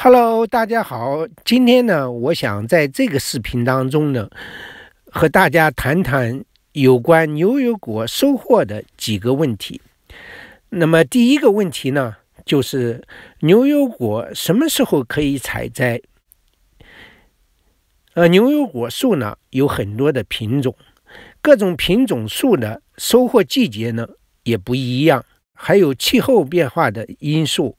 Hello，大家好。今天呢，我想在这个视频当中呢，和大家谈谈有关牛油果收获的几个问题。那么第一个问题呢，就是牛油果什么时候可以采摘？牛油果树呢有很多的品种，各种品种树的收获季节呢也不一样。还有气候变化的因素，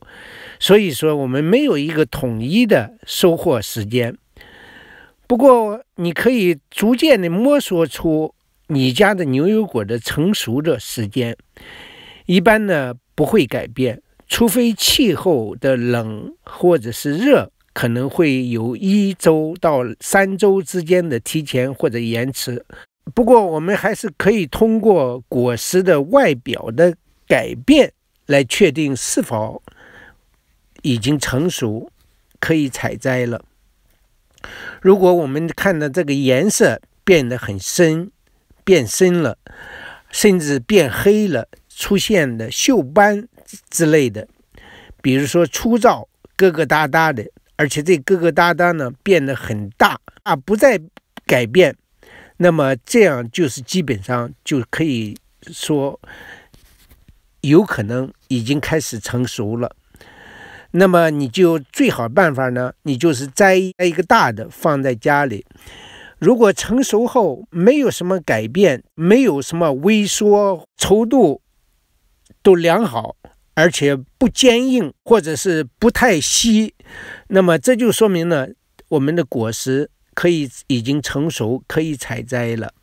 所以说我们没有一个统一的收获时间。不过你可以逐渐的摸索出你家的牛油果的成熟的时间，一般呢不会改变，除非气候的冷或者是热，可能会有1周到3周之间的提前或者延迟。不过我们还是可以通过果实的外表的改变来确定是否已经成熟，可以采摘了。如果我们看到这个颜色变得很深，变深了，甚至变黑了，出现的锈斑之类的，比如说粗糙疙疙瘩瘩的，而且这疙疙瘩瘩呢变得很大，不再改变，那么这样就是基本上就可以说有可能已经开始成熟了。那么你就最好办法呢，你就是摘一个大的放在家里。如果成熟后没有什么改变，没有什么微缩，稠度都良好，而且不坚硬或者是不太稀，那么这就说明呢，我们的果实已经成熟，可以采摘了。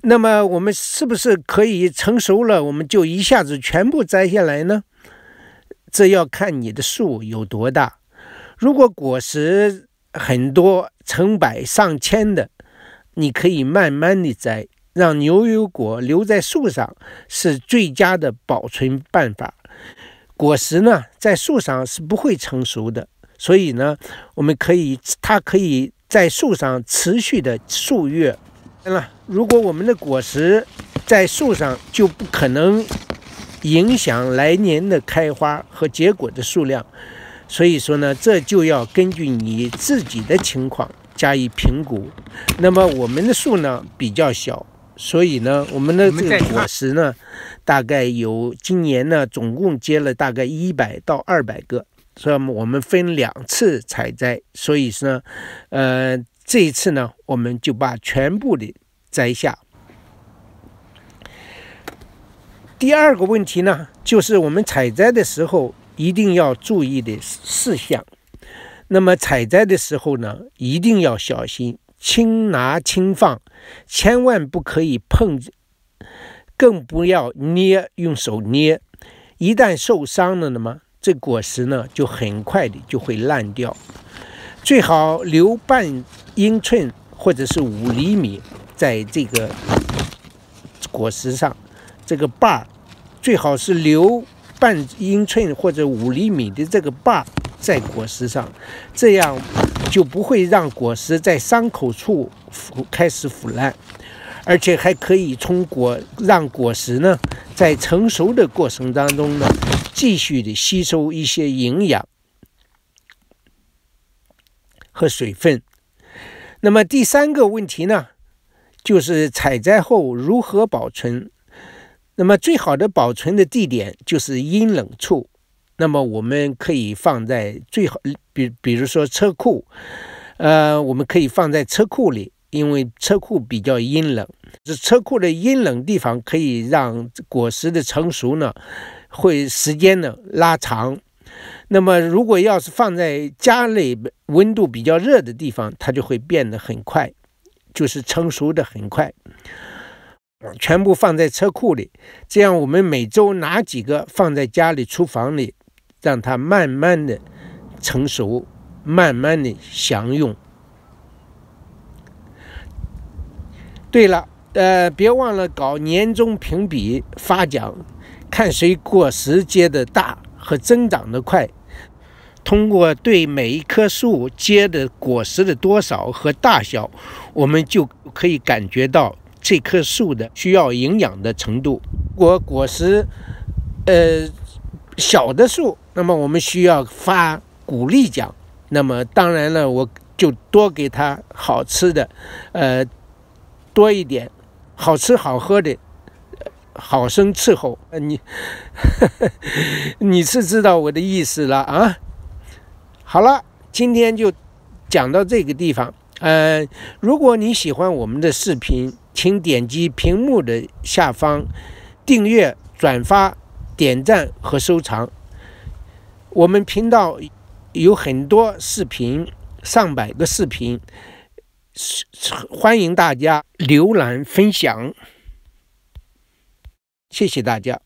那么我们是不是可以成熟了，我们就一下子全部摘下来呢？这要看你的树有多大。如果果实很多，成百上千的，你可以慢慢的摘，让牛油果留在树上是最佳的保存办法。果实呢，在树上是不会成熟的，所以呢，它可以在树上持续的数月。如果我们的果实在树上，就不可能影响来年的开花和结果的数量。所以说呢，这就要根据你自己的情况加以评估。那么我们的树呢比较小，所以呢，我们的这个果实呢，大概今年呢总共结了大概100到200个，所以我们分2次采摘。所以呢，这一次呢，我们就把全部的摘下。第二个问题呢，就是我们采摘的时候一定要注意的事项。那么采摘的时候呢，一定要小心，轻拿轻放，千万不可以碰，更不要用手捏。一旦受伤了呢，这果实呢就很快的就会烂掉。最好留半英寸或者是5厘米在这个果实上，这个把最好是留半英寸或者5厘米的这个把在果实上，这样就不会让果实在伤口处开始腐烂，而且还可以让果实呢在成熟的过程当中呢继续的吸收一些营养和水分。那么第3个问题呢，就是采摘后如何保存。那么最好的保存的地点就是阴冷处。那么我们可以放在比如说车库，我们可以放在车库里，因为车库比较阴冷。车库的阴冷地方可以让果实的成熟呢，时间呢拉长。那么如果要是放在家里温度比较热的地方，它就会变得很快，就是成熟的很快。全部放在车库里，这样我们每周拿几个放在家里厨房里，让它慢慢的成熟，慢慢的享用。对了，别忘了搞年终评比发奖，看谁果实结的大和增长的快。通过对每一棵树结的果实的多少和大小，我们就可以感觉到这棵树的需要营养的程度。如果果实小的树，那么我们需要发鼓励奖。那么当然了，我就多给他好吃的，多一点好吃好喝的，好生伺候。你是知道我的意思了啊？好了，今天就讲到这个地方。如果你喜欢我们的视频，请点击屏幕的下方订阅、转发、点赞和收藏。我们频道有很多视频，上百个视频，欢迎大家浏览分享。谢谢大家。